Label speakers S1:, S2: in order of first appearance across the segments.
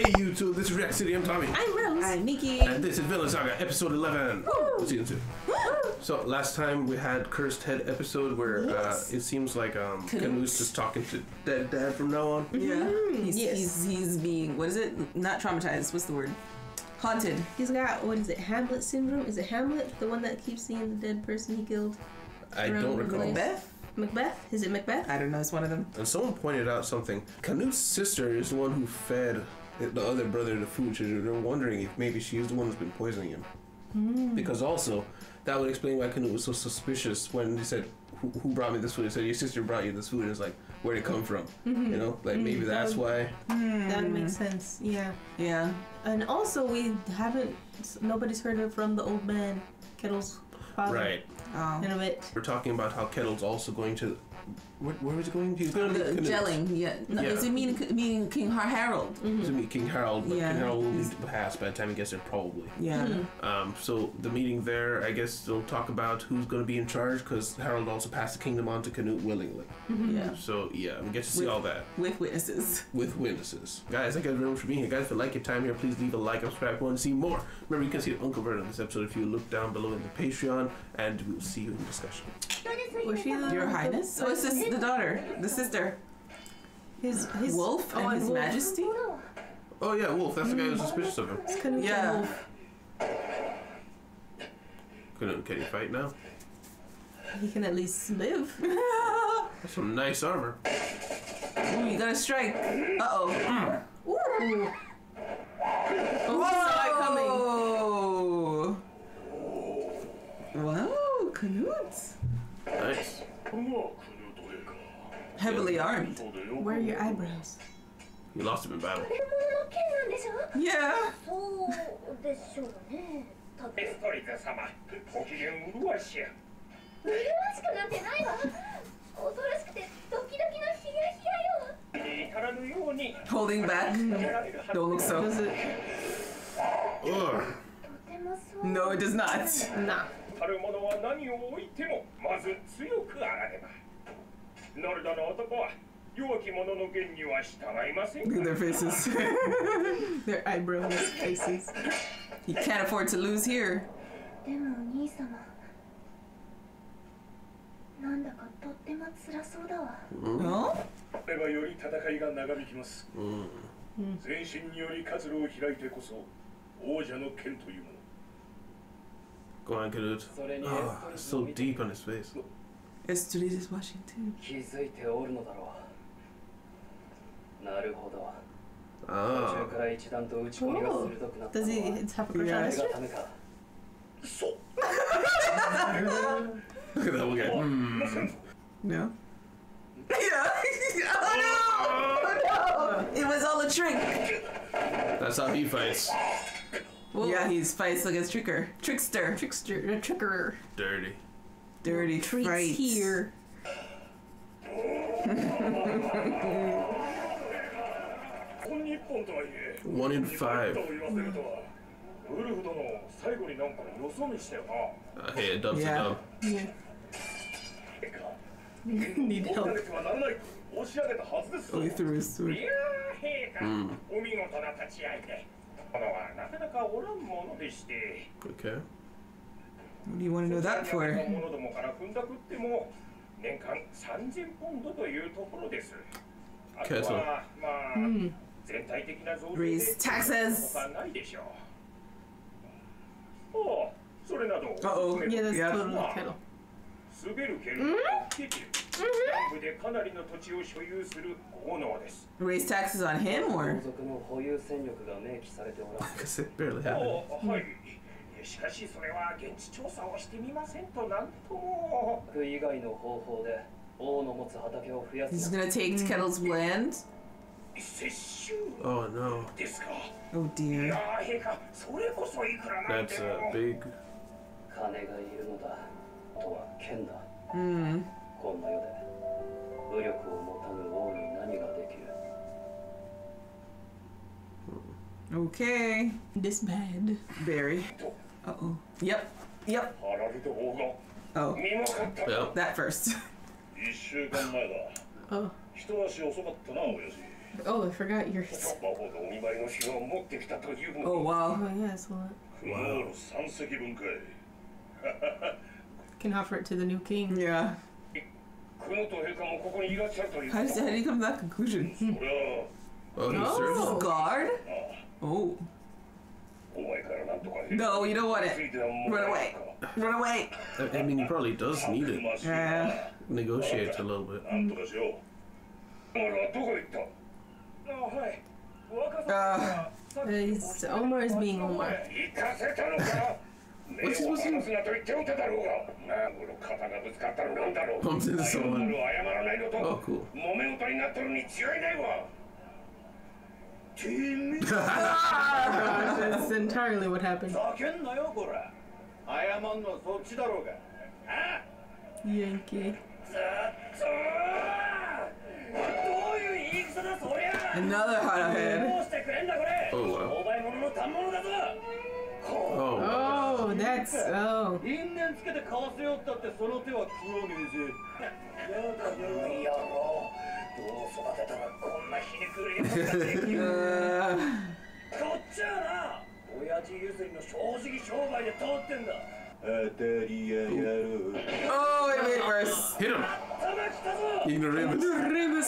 S1: Hey YouTube, this is React City, I'm Tommy.
S2: I'm Rose.
S3: I'm Nikki.
S1: And this is Vinland Saga, episode 11.
S2: Woo!
S1: Season 2. So last time we had Cursed Head episode where it seems like Canute's just talking to dead dad from now on.
S3: Yeah.
S2: Yes.
S3: He's being, what is it? Not traumatized. What's the word? Haunted.
S2: He's got, what is it, Hamlet syndrome? Is it Hamlet? The one that keeps seeing the dead person he killed?
S1: I don't recall.
S3: Macbeth?
S2: Macbeth? Is it Macbeth?
S3: I don't know. It's one of them.
S1: And someone pointed out something. Canute's sister is the one who fed the other brother the food. So they're wondering if maybe she's the one who's been poisoning him. Because also, that would explain why Canute was so suspicious when he said, who brought me this food? He said, your sister brought you this food. And it's like, where'd it come from? You know, like maybe that's why.
S2: That makes sense, yeah.
S3: Yeah.
S2: And also, nobody's heard of from the old man, Kettle's father.
S1: Right.
S3: Oh.
S2: In a bit.
S1: We're talking about how Kettle's also going to... Where was he going? He's going to meet Canute.
S3: Gelling, yeah. No,
S1: Yeah.
S3: Is it meaning King Harold?
S1: To meet King Harold, but
S3: Yeah.
S1: King Harold will be passed by the time he gets there, probably.
S3: Yeah.
S1: So the meeting there, I guess they'll talk about who's going to be in charge, because Harold also passed the kingdom on to Canute willingly.
S3: Yeah.
S1: So yeah, we get to see all that.
S3: With witnesses.
S1: With witnesses. Guys, thank you very much for being here. Guys, if you like your time here, please leave a like and subscribe if you want to see more. Remember, you can see an Uncle Vern on this episode if you look down below in the Patreon, and we'll see you in discussion.
S2: Was she the...
S3: Your Highness? Oh, it's the daughter. The sister.
S2: His
S3: Wolf and His
S2: Wolf.
S3: Majesty?
S1: Oh yeah, Wolf, that's the guy who's suspicious of him.
S2: It's Canute
S3: Yeah.
S2: and Wolf.
S1: Can he fight now?
S2: He can at least live.
S1: That's some nice armor.
S3: Ooh, you gotta strike. Uh-oh.
S2: Ooh.
S3: Whoa!
S2: Saw it coming.
S3: Wow, Canute.
S1: Nice.
S3: Heavily armed.
S2: Where are your eyebrows?
S1: He lost him in battle.
S3: Yeah.
S4: そうでしょうね。
S5: ストリート様、ご機嫌うるわしや。
S4: 麗しくなんてないわ。恐ろしくてドキドキのヒヤヒヤよ。
S5: 至らぬように
S3: Holding back. Don't look so.
S2: Does it?
S1: Ugh.
S4: とてもそう。
S3: No, it does not.
S2: Nah.
S5: たる者は何を置いてもまず強くあらねば。ノルドの男は弱き者の言には従いません。
S3: Look at their faces.
S2: Their eyebrows, faces.
S3: He can't afford to lose here.
S4: でもお兄様、なんだかとっても辛そうだわ。
S3: No?
S5: こればより戦いが長引きます。全身により活路を開いてこそ王者の剣というもの。
S1: Go on, Canute. Oh, it's so deep on his face.
S3: Estrid is watching too.
S6: 気づいておるのだろう。なるほど。途
S1: Ah.
S6: 中から一段と打ち込みが鋭くなった
S2: Does
S6: の
S2: he
S6: は
S2: have a crush
S3: Yeah.
S2: on
S6: そ
S2: his
S6: れがためか。
S1: Look at that one guy.
S3: No? Yeah. Oh no! It was all a trick.
S1: That's how he fights.
S3: Yeah, he fights like a trickster.
S2: Trickerer.
S1: Dirty.
S3: Dirty
S2: Treats
S3: fights.
S2: here.
S5: 日本とはいえ、
S1: 1 in 5.
S5: と言わせるとは。ウルフ殿、最後になんかよそ見したよな。
S1: Hey, a dub's
S3: Yeah.
S1: a dub.
S2: Yeah. Need
S5: 押さ
S2: help.
S5: れてはならないと押し上げたはずです。
S3: Oh, he threw his
S5: い
S3: sword.
S5: やー、陛下、お見事な立ち会いで。殿はなかなかおらんものでして。
S1: Okay.
S3: What do you want to know that for?
S5: ものどもから踏んだくっても年間3000ポンドというところです。あとはまあ、全体的な増税で
S3: Raise taxes.
S5: 他ないでしょう。おう、それなど。
S3: Uh-oh.
S2: Yeah, that's
S3: Yeah.
S2: totally Kettle.
S5: 滑る剣をつけて南部でかなりの土地を所有する豪農です。
S3: Raise taxes on him
S6: 皇
S3: or?
S6: 族の保有戦力が明記されておらず、
S1: Because it barely happened.
S5: おう、はい。しかしそれは現地調査をしてみませんとなんとも。
S6: 区以外の方法で王の持つ畑を増や
S3: He's
S6: す。
S3: gonna take Kettle's land?
S5: 接収
S1: Oh no.
S5: ですか。
S3: Oh
S5: い
S3: dear.
S5: やー、陛下、それこそいくらなんで
S1: That's
S5: も。
S1: big.
S6: 金がいるのだ。あとは剣だ。
S3: Hmm.
S6: こんな世で武力を持たぬ王に何ができる。
S3: Okay.
S2: This bad.
S3: Very. Uh-oh. Yep. Yep.
S5: ハラルド王が
S3: Oh.
S5: 見まかった。
S1: Yep.
S3: That first.
S5: 1週間前だ。
S2: Oh.
S5: 一足遅かったな、親父。
S2: Oh, I forgot yours.
S3: Oh wow.
S2: Oh yeah, so can offer it to the new king.
S3: Yeah. How did he come to that conclusion?
S1: Oh, he
S2: Oh.
S1: served.
S3: Guard? Oh. No, you don't want it. Run away. Run away.
S1: I mean, he probably does need it.
S3: Yeah.
S1: Negotiate a little bit.
S2: Omar is being Omar.
S1: What's he supposed to do? Bumps into someone. Oh, cool.
S2: That's entirely what happened. Yankee.
S3: Another hothead.
S1: Oh, wow. Oh.
S2: Oh, that's oh.
S3: Oh, it made it worse.
S1: Hit him. Ignoramus.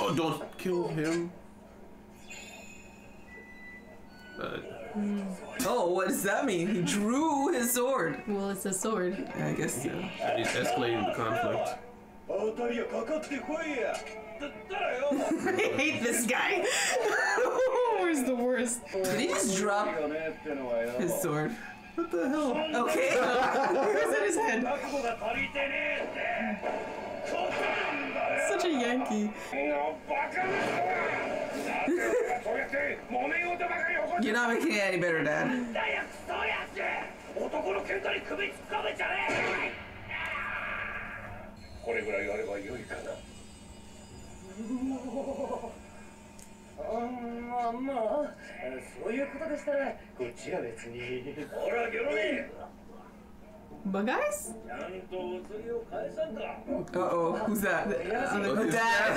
S1: Oh, don't kill him.
S3: Oh, what does that mean? He drew his sword.
S2: Well, it's a sword.
S3: I guess so.
S1: He's escalating the conflict.
S2: I hate this guy. Where's the worst?
S3: Did he just drop his sword?
S1: What the hell?
S3: Okay.
S2: Where's at his head? Such a Yankee.
S3: You're not making it any better, Dad.
S2: But guys?
S3: Uh-oh, who's that?
S1: Okay.
S3: Dad.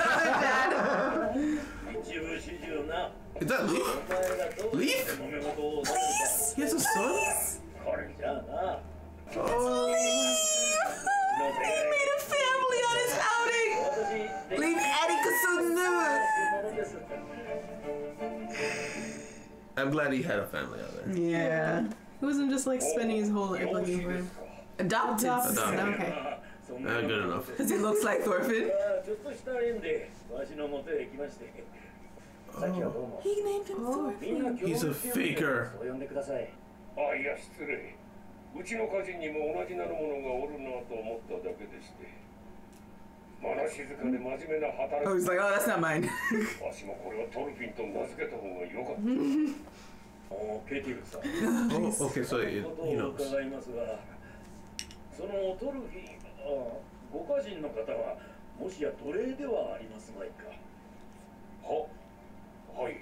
S3: Dad.
S1: Is that Leaf? Leaf? He has a son? Oh.
S3: He made a family on his outing. Leave Addie Kasunu.
S1: I'm glad he had a family out there.
S3: Yeah.
S2: He wasn't just like spending his whole life looking for him.
S3: Adopted.
S2: Okay.
S1: Good enough.
S3: Because he looks like Thorfinn. He named him Thorfinn.
S1: He's a faker.
S5: うちの家人にも同じなるものがおるなと思っただけでして。物静かで真面目な働き。
S3: Oh, he's like, oh, that's not mine.
S5: わしもこれはトルフィンと名付けた方が良かった。ケティルさん。
S1: Oh, okay, so he knows.
S5: 伺いますが、そのトルフィン、ご家人の方はもしや奴隷ではありますまいか。はい。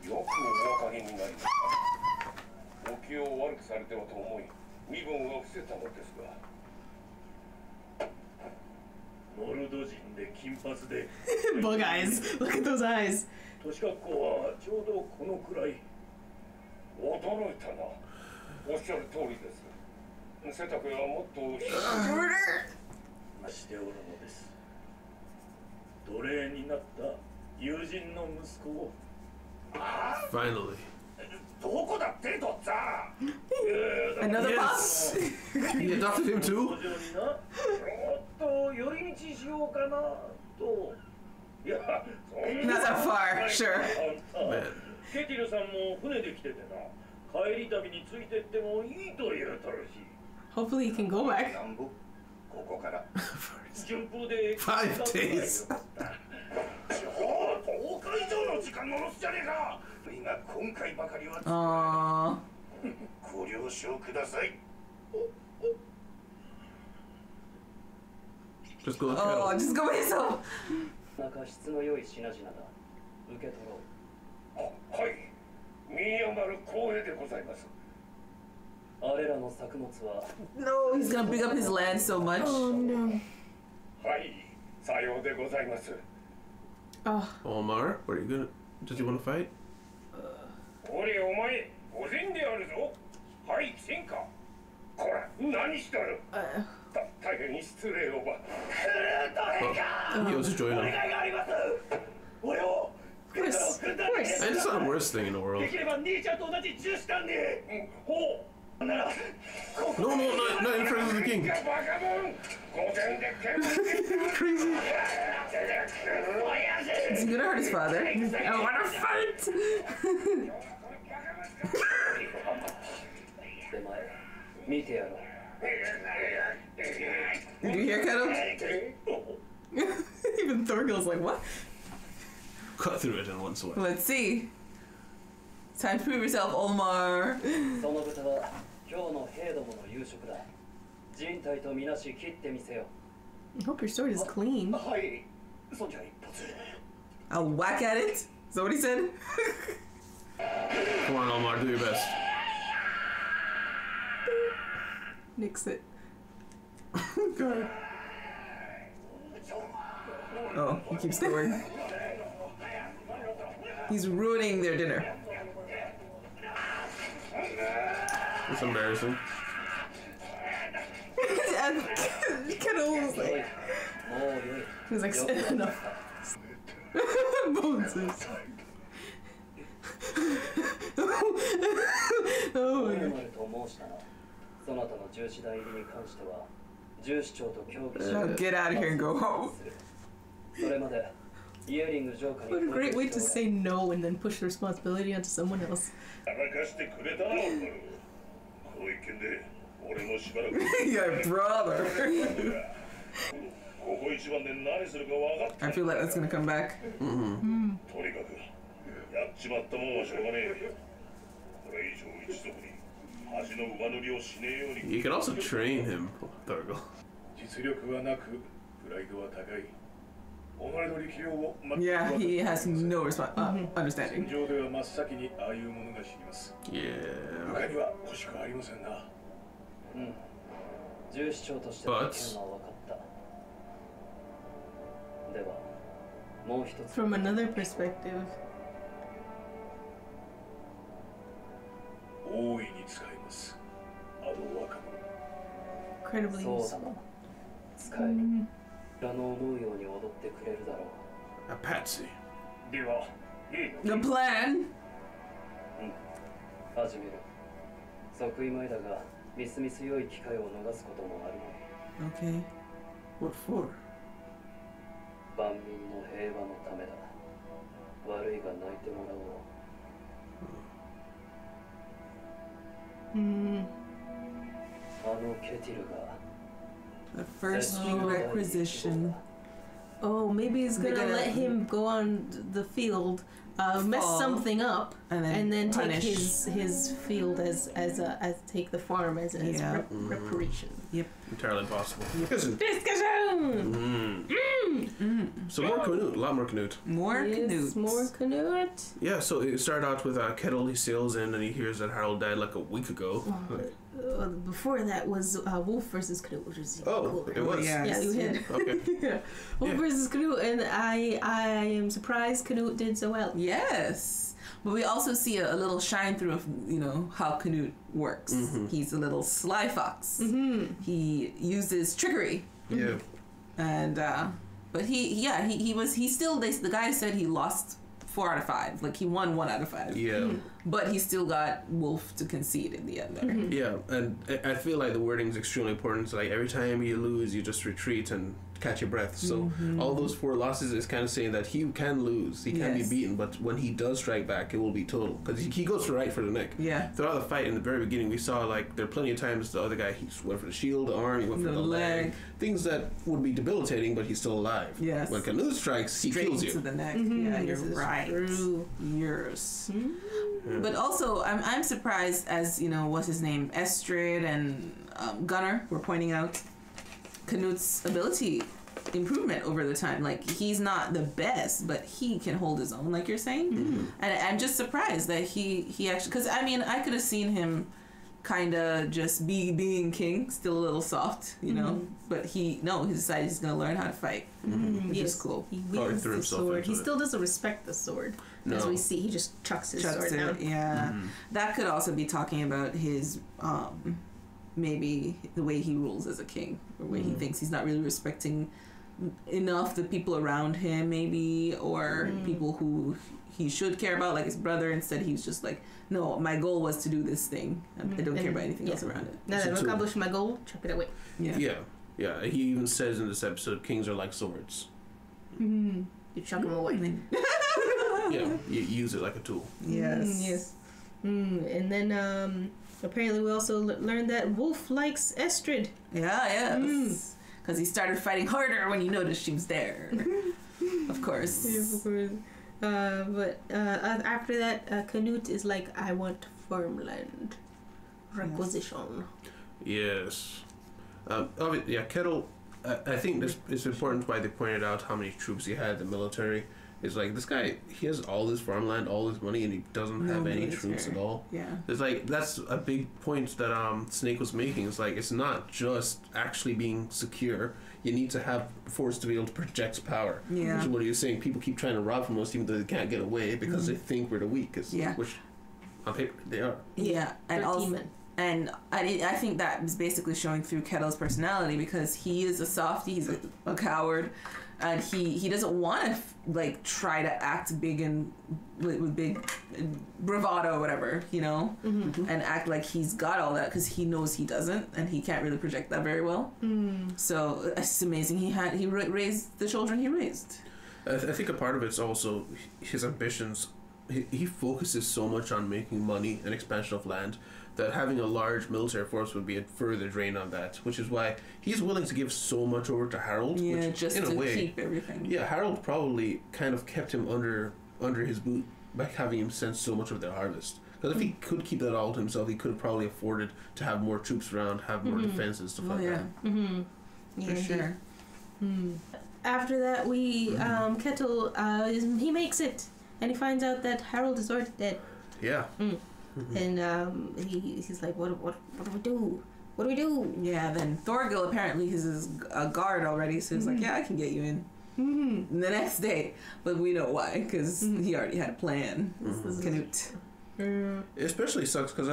S5: よくお分かりになりました。お気を悪くされてはと思い。 身分は伏せたのですが、モルド人で金髪で
S2: Bug eyes. Look at those eyes.
S5: 年格好はちょうどこのくらい。驚いたな。おっしゃる通りです。背丈はもっとしておるのです。奴隷になった友人の息子を。
S1: Finally.
S5: どこだってとっつぁ
S3: Another
S1: Yes. He adopted him too?
S5: 寄り道しようかなと。いや、
S3: Not that far, sure.
S5: ケティルさんも船で来ててな。帰り旅についてってもいいと言うとるし。
S2: Hopefully he can go back.
S5: ここから順風で
S1: 5 days.
S5: 10日以上の時間のロスじゃねえか。今今回ばかりは
S3: Aww.
S5: ご了承ください。
S1: Just go with
S3: Oh,
S1: Kettle.
S3: just go myself.
S6: 中質の良い品々だ。受け取ろう。
S5: はい。宮丸光栄でございます。
S6: あれらの作物は
S3: No, he's gonna big up his land so much.
S2: Oh no.
S5: はい。さようでございます。
S1: Omar, what are you gonna? Does he want to fight?
S5: 俺お前御前であるぞ。はい戦か。こら何しとる。大変失礼をば。
S1: He was joining him.
S5: お願いがあります。俺を。
S1: And it's not the worst thing in the world.
S5: できれば兄ちゃんと同じ銃したんで。ほう。なら。
S1: No, not in front of the king. Crazy.
S3: He's gonna hurt his father. I wanna fight!
S6: 出前見てやろう。
S3: Did you hear Kettle? Even Thorgil's like, what?
S1: Cut through it in one swing.
S3: Let's see. It's time to prove yourself, Omar.
S6: その豚は今日の兵どもの夕食だ。人体とみなし切ってみせよ。
S2: I hope your sword is clean.
S5: はい。そんじゃ一発。
S3: I'll whack at it. Is that what he said?
S1: Come on, Omar, do your best.
S2: Nix it.
S1: God.
S3: Oh, he keeps scoring. He's ruining their dinner.
S1: It's embarrassing.
S2: And Kettle was like,
S6: もうよい。
S2: he was like, enough. Bones. Oh my
S6: どう
S2: god.
S6: なると申したな。そなたの重視代入りに関しては重視長と協議し
S3: Now get out of here and go home.
S6: それまでイエリング城下に
S2: What a great way to say no and then push the responsibility onto someone else.
S5: 任してくれたな。この一件で俺もしばらく。
S3: Your brother.
S5: ここ一番で何するか分かった。
S3: I feel like that's gonna come back.
S5: とにかくやっちまったもんはしょうがねえ。これ以上一族に恥の上塗りをしねえように。
S1: You can also train him, Thorgil.
S5: 実力はなくプライドは高い。己の力量を
S3: Yeah, he has no understanding.
S5: 戦場では真っ先にああいうものが知ります。
S1: Yeah.
S5: 他には欲しくありませんな。
S6: 重視長としての意見は分かったではもう一つ
S2: From another perspective,
S5: 大いに使います。あの若者。
S2: incredibly
S6: そうだ
S2: useful.
S6: な使える裏の思うように踊ってくれるだろ
S1: A patsy.
S5: では、例の
S3: The plan.
S6: う始める即位前だがみすみす良い機会を逃すこともあるの
S3: Okay.
S1: What for?
S6: 万民の平和のためだ悪いが泣いてもらおうあのケティルが
S3: The first requisition.
S2: Oh, maybe he's
S3: They're
S2: gonna
S3: gonna-
S2: let him go on the field, mess
S3: Fall.
S2: something up,
S3: And then
S2: take
S3: punish.
S2: his field as take the farm as
S3: Yeah.
S2: reparation.
S1: Entirely possible. Discussion.
S2: Discussion.
S1: So more Canute, a lot more Canute.
S3: More
S2: Yes,
S3: canoes.
S2: more Canute.
S1: Yeah, so it started out with Kettle. He sails in and he hears that Harold died like a week ago. Like,
S2: Before that was Wolf versus Canute, which is
S1: oh,
S2: cool.
S1: it was.
S3: Yeah.
S2: Yeah, you hit.
S1: Okay.
S2: Yeah. Wolf
S1: Yeah.
S2: versus Canute, and I am surprised Canute did so well.
S3: Yes. But we also see a little shine through of, how Canute works. He's a little sly fox. He uses trickery.
S1: Yeah.
S3: And, but the guy said he lost 4 out of 5. Like, he won 1 out of 5.
S1: Yeah.
S3: But he still got Wolf to concede in the end there.
S1: Yeah, and I feel like the wording is extremely important. So like every time you lose, you just retreat and catch your breath. So all those 4 losses is kind of saying that he can lose, he can be
S3: Yes.
S1: beaten, but when he does strike back, it will be total because he goes for right for the neck.
S3: Yeah.
S1: Throughout the fight in the very beginning, we saw like there are plenty of times the other guy he went for the shield, the arm, he went for
S3: The
S1: the leg,
S3: leg.
S1: things that would be debilitating, but he's still alive.
S3: Yes.
S1: When Canute strikes, he
S3: Straight
S1: kills
S3: to
S1: you.
S3: the neck. Yeah, you're
S2: This is
S3: right.
S2: true.
S3: Yours. But also, I'm surprised, as what's his name, Estrid and Gunnar were pointing out, Canute's ability improvement over the time. Like, he's not the best, but he can hold his own, like you're saying. And I'm just surprised that he actually, because I mean, I could have seen him kind of just being king, still a little soft, you know. But he decided he's gonna learn how to fight, which is cool.
S2: He wields the sword. He still doesn't respect the sword, as we see. He just chucks his sword down.
S3: Yeah, that could also be talking about his maybe the way he rules as a king, or the way he thinks he's not really respecting enough the people around him, maybe, or people who he should care about, like his brother. Instead, he was just like, no, my goal was to do this thing. I don't care about anything else around it.
S2: Now that I've accomplished my goal, chuck it away.
S1: Yeah. He even says in this episode, kings are like swords.
S2: You chuck them away.
S1: Yeah, you use it like a tool.
S2: Yes. And then apparently we also learned that Wolf likes Estrid.
S3: Yes. Because he started fighting harder when he noticed she was there. Of course.
S2: Yeah, of course. But after that, Canute is like, I want farmland. Requisition.
S1: Yes. Kettle, I think it's important why they pointed out how many troops he had in the military. It's like, this guy, he has all this farmland, all this money, and he doesn't have any troops at all.
S3: Yeah.
S1: It's like, that's a big point that Snake was making. It's like, it's not just actually being secure. You need to have force to be able to project power.
S3: Yeah.
S1: Which is what he was saying. People keep trying to rob from us even though they can't get away because they think we're the weakest.
S3: Yeah.
S1: Which, on paper, they are.
S3: Yeah. And also, and I think that is basically showing through Kettle's personality, because he is a softie, he's a coward, and he doesn't want to like try to act big and with big bravado or whatever, you know, and act like he's got all that, because he knows he doesn't, and he can't really project that very well. So it's amazing he raised the children he raised.
S1: I think a part of it's also his ambitions. He focuses so much on making money and expansion of land that having a large military force would be a further drain on that, which is why he's willing to give so much over to Harold.
S3: Yeah,
S1: which,
S3: just
S1: in
S3: to
S1: a way,
S3: keep everything.
S1: Yeah, Harold probably kind of kept him under his boot by having him send so much of their harvest. Because if he could keep that all to himself, he could have probably afforded to have more troops around, have more defenses, stuff like that.
S2: Yeah,
S3: for sure.
S2: After that, we Kettle he makes it, and he finds out that Harold is already dead.
S1: Yeah.
S2: And he's like, what do we do? What do we do?
S3: Yeah, then Thorgil apparently is a guard already, so he's like, yeah, I can get you in. The next day, but we know why, because he already had a plan. Canute.
S1: It especially sucks because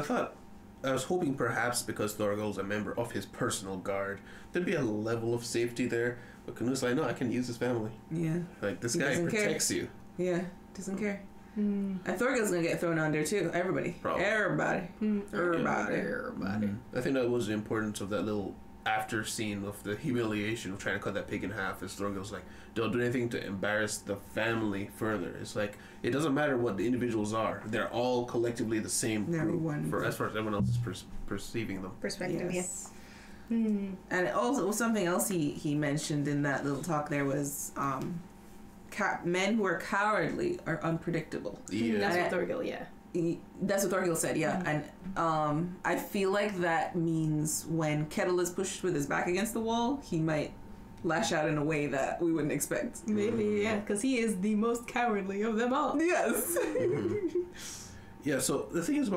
S1: I was hoping perhaps because Thorgil's a member of his personal guard, there'd be a level of safety there. But Canute's like, no, I can use his family.
S3: Yeah.
S1: Like, this guy protects you.
S3: Yeah, doesn't care. And Thorgil's gonna get thrown under too. Everybody.
S1: Probably.
S3: Everybody.
S1: I think that was the importance of that little after scene of the humiliation of trying to cut that pig in half. As Thorgil's like, don't do anything to embarrass the family further. It's like, it doesn't matter what the individuals are. They're all collectively the same group as far as everyone else is perceiving them.
S2: Perspective, yes.
S3: And also something else he mentioned in that little talk there was men who are cowardly are unpredictable.
S2: Yeah. That's what Thorgil,
S3: that's what Thorgil said, And I feel like that means when Kettle is pushed with his back against the wall, he might lash out in a way that we wouldn't expect.
S2: Maybe, yeah, because he is the most cowardly of them all.
S3: Yes.
S1: Yeah, so the thing is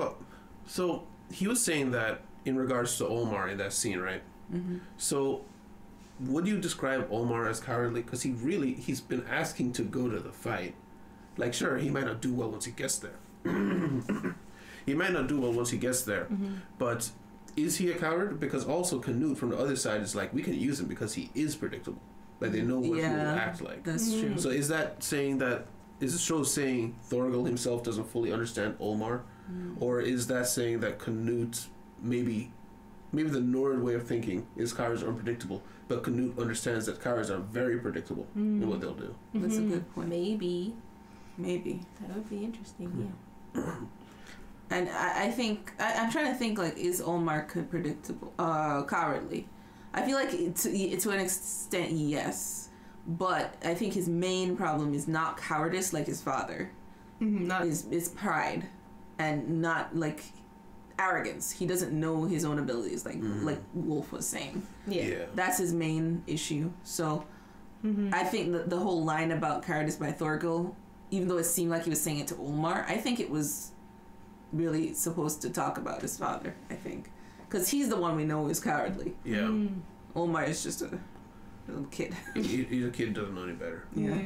S1: so he was saying that in regards to Olmar in that scene, right? So would you describe Olmar as cowardly? Because he's been asking to go to the fight. Like, sure, he might not do well once he gets there. But is he a coward? Because also Canute from the other side is like, we can use him because he is predictable. Like, they know what he will act like.
S3: That's true.
S1: So is the show saying Thorgil himself doesn't fully understand Olmar? Or is that saying that Canute, maybe the Nord way of thinking is cowards are unpredictable, but Canute understands that cowards are very predictable in what they'll do?
S3: That's a good point.
S2: Maybe.
S3: That
S2: would be interesting, yeah.
S3: And I think I'm trying to think, like, is Olmar cowardly? I feel like to an extent, yes, but I think his main problem is not cowardice like his father. Is pride, and not like arrogance. He doesn't know his own abilities, like Wolf was saying.
S2: Yeah.
S3: That's his main issue. So I think that the whole line about cowardice by Thorgil, even though it seemed like he was saying it to Olmar, I think it was really supposed to talk about his father, I think. Because he's the one we know is cowardly.
S1: Yeah.
S3: Omar is just a little kid.
S1: He's a kid, doesn't know any better.
S3: Yeah.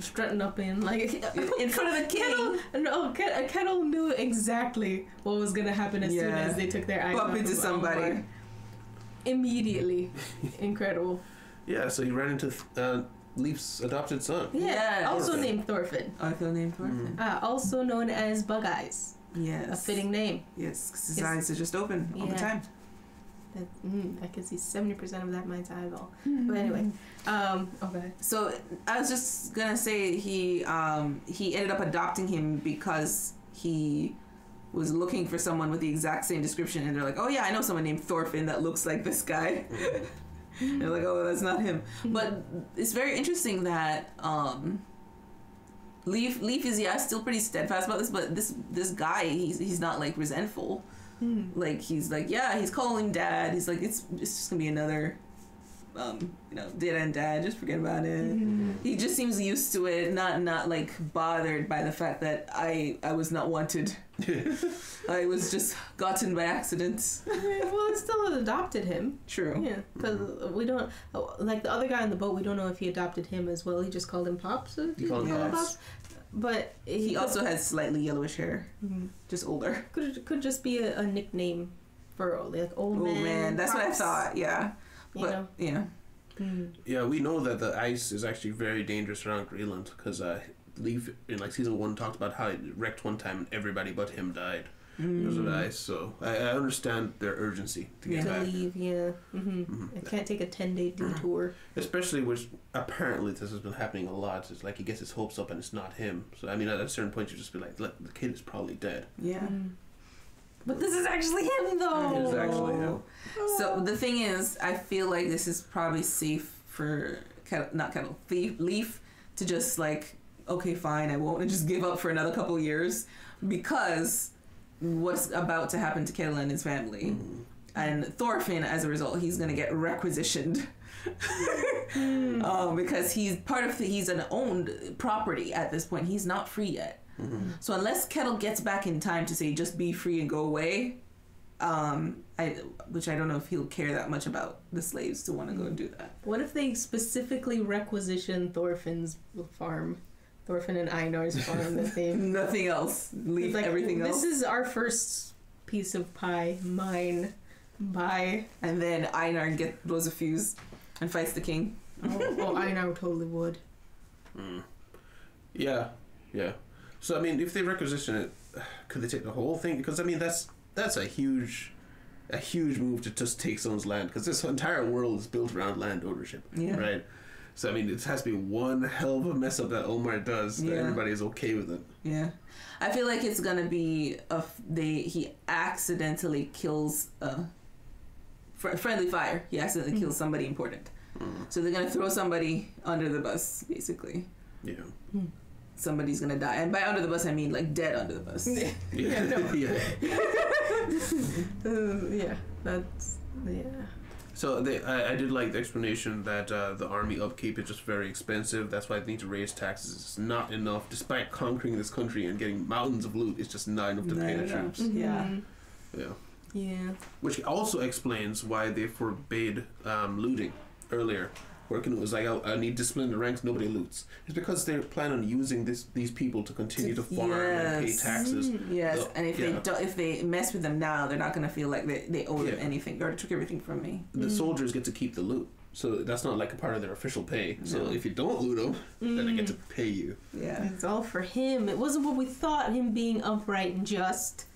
S2: Strutting up in like
S3: In front of the king.
S2: Kettle knew exactly what was gonna happen as soon as they took their eyes
S3: bump
S2: off
S3: into
S2: of
S3: somebody.
S2: Omar. Immediately. Incredible.
S1: Yeah, so he ran into Leaf's adopted son.
S2: Yeah. Also
S1: Thorfinn.
S2: named Thorfinn.
S3: Also named Thorfinn.
S2: Also known as Bug Eyes.
S3: Yes.
S2: A fitting name.
S3: Yes, because his eyes are just open all the time.
S2: I can see 70% of that mind's eyeball. But anyway, okay.
S3: So I was just gonna say he ended up adopting him because he was looking for someone with the exact same description, and they're like, oh yeah, I know someone named Thorfinn that looks like this guy. They're like, oh, that's not him. But it's very interesting that Leaf is still pretty steadfast about this, but this guy he's not like resentful. Like he's like, yeah, he's calling dad. He's like, it's just gonna be another dad and dad, just forget about it. He just seems used to it, not like bothered by the fact that I was not wanted. I was just gotten by accident.
S2: Well, it still adopted him.
S3: True.
S2: Yeah, because we don't like the other guy on the boat. We don't know if he adopted him as well. He just called him Pops.
S1: He called him Pops.
S2: But
S3: he also has slightly yellowish hair, just older.
S2: Could just be a nickname for like old man.
S3: Old man. That's
S2: Pops.
S3: what I thought. Yeah.
S2: You
S3: but
S2: know?
S3: yeah.
S1: Yeah, we know that the ice is actually very dangerous around Greenland because Leaf in like season 1 talked about how it wrecked one time and everybody but him died because of the ice. So I understand their urgency to get back.
S2: Leave, I can't take a 10-day detour.
S1: Especially which apparently this has been happening a lot. It's like he gets his hopes up and it's not him. So I mean, at a certain point you just be like, the kid is probably dead.
S3: Yeah.
S2: But this is actually him, though.
S1: It is actually him.
S3: So the thing is, I feel like this is probably safe for Leaf to just like, okay, fine, I won't, and just give up for another couple years because what's about to happen to Kettle and his family, and Thorfinn, as a result, he's gonna get requisitioned. Because he's an owned property at this point. He's not free yet. So unless Kettle gets back in time to say just be free and go away, which I don't know if he'll care that much about the slaves to want to go and do that.
S2: What if they specifically requisition Thorfinn's farm, Thorfinn and Einar's farm? That they
S3: nothing else, leave
S2: like,
S3: everything else.
S2: This is our first piece of pie, mine, bye.
S3: And then Einar blows a fuse and fights the king.
S2: Oh, Einar totally would.
S1: Yeah. So I mean, if they requisition it, could they take the whole thing? Because I mean, that's a huge move to just take someone's land. Because this entire world is built around land ownership, right? So I mean, it has to be one hell of a mess up that Omar does that everybody is okay with it.
S3: Yeah, I feel like it's gonna be he accidentally kills friendly fire. He accidentally kills somebody important. So they're gonna throw somebody under the bus, basically.
S1: Yeah.
S3: Somebody's gonna die, and by under the bus I mean like dead under the bus.
S1: So I did like the explanation that the army upkeep is just very expensive. That's why they need to raise taxes. It's not enough, despite conquering this country and getting mountains of loot. It's just not enough to pay the troops.
S2: Yeah.
S1: Which also explains why they forbade looting earlier. Working was like, I need discipline in the ranks, nobody loots. It's because they plan on using these people to continue to farm and pay taxes.
S3: And if they mess with them now, they're not going to feel like they owe them anything. Or they took everything from me.
S1: The soldiers get to keep the loot, so that's not like a part of their official pay. So if you don't loot them, then they get to pay you.
S2: Yeah, it's all for him. It wasn't what we thought. Him being upright and just.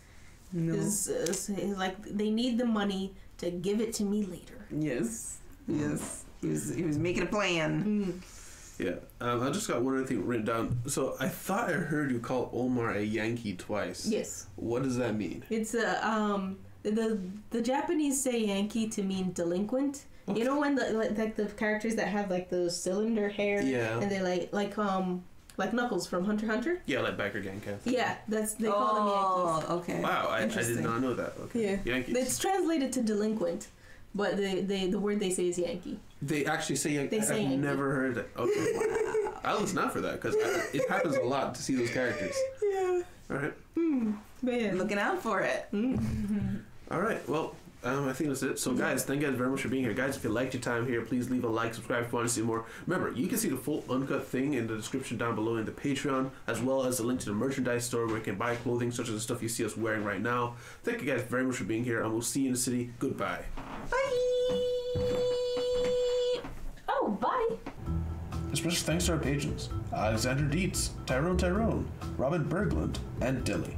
S2: No. Is like they need the money to give it to me later.
S3: Yes. He was making a plan.
S1: Yeah. I just got one other thing written down. So I thought I heard you call Omar a Yankee twice.
S2: Yes.
S1: What does that mean?
S2: It's the Japanese say Yankee to mean delinquent. Okay. You know when the characters that have like the cylinder hair and they like Knuckles from Hunter x Hunter?
S1: Yeah, like Biker Gang Cat.
S2: Yeah, they call them Yankees.
S3: Okay.
S1: Wow, I did not know that. Okay.
S2: Yeah.
S1: Yankees.
S2: It's translated to delinquent, but the word they say is Yankee.
S1: They actually say Yankee.
S2: I've
S1: never heard that. Okay.
S3: Wow.
S1: I'll listen out for that because it happens a lot to see those characters.
S2: Yeah.
S1: All right.
S2: Man.
S3: Looking out for it.
S1: All right. Well, I think that's it. So, guys, thank you guys very much for being here. Guys, if you liked your time here, please leave a like, subscribe if you want to see more. Remember, you can see the full uncut thing in the description down below in the Patreon, as well as the link to the merchandise store where you can buy clothing such as the stuff you see us wearing right now. Thank you guys very much for being here, and we'll see you in the city. Goodbye.
S3: Bye.
S2: Oh, bye.
S1: A special thanks to our patrons, Alexander Dietz, Tyrone, Robin Berglund, and Dilly.